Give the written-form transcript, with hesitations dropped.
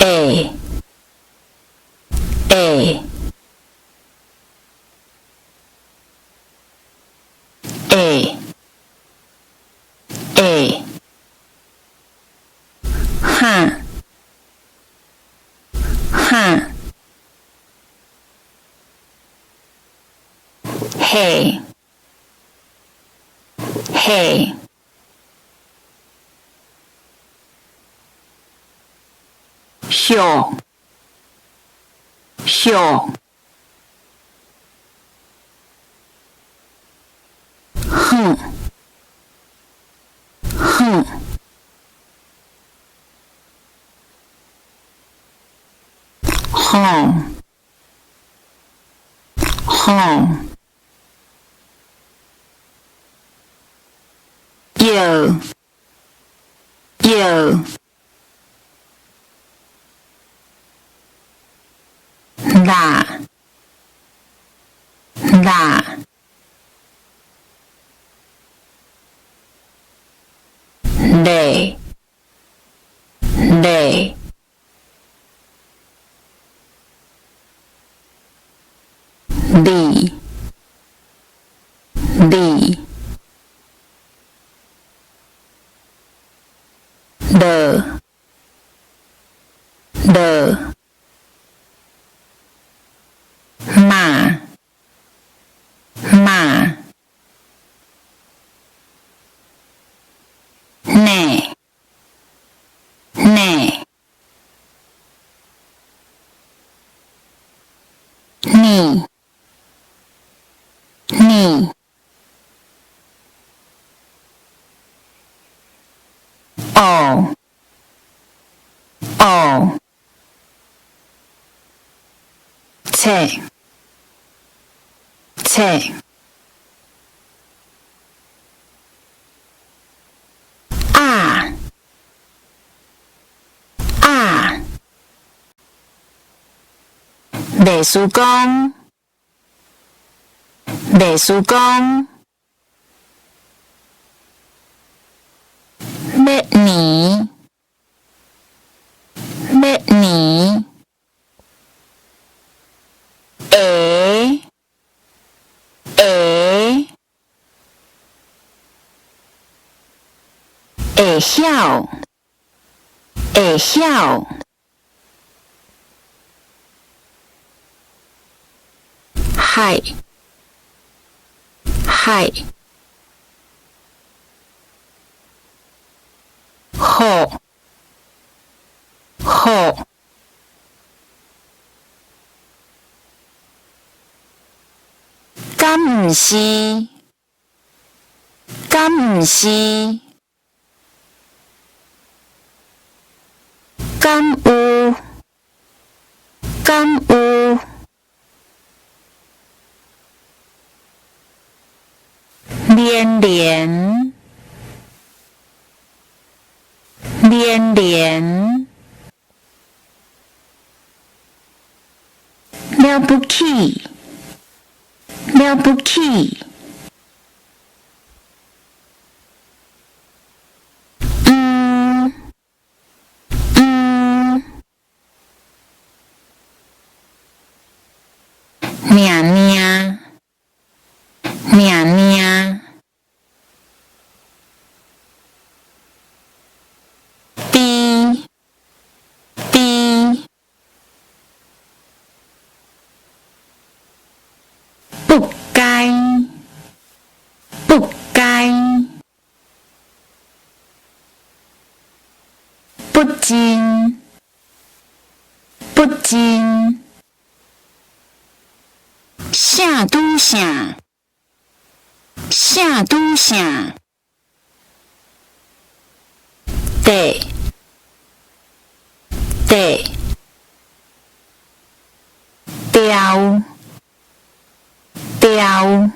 A A A A 哈哈嘿嘿咻咻哼哼轰轰有有啦啦嘞嘞哩哩的的嘛嘛内内你你哦哦切切啊啊袂输讲袂输讲要年要年会会会晓会晓海海好好敢毋是敢毋是敢有敢有连连连连了不起了不起嗯嗯命命命命滴滴不该不该不精不精啥拄啥啥拄啥对对调调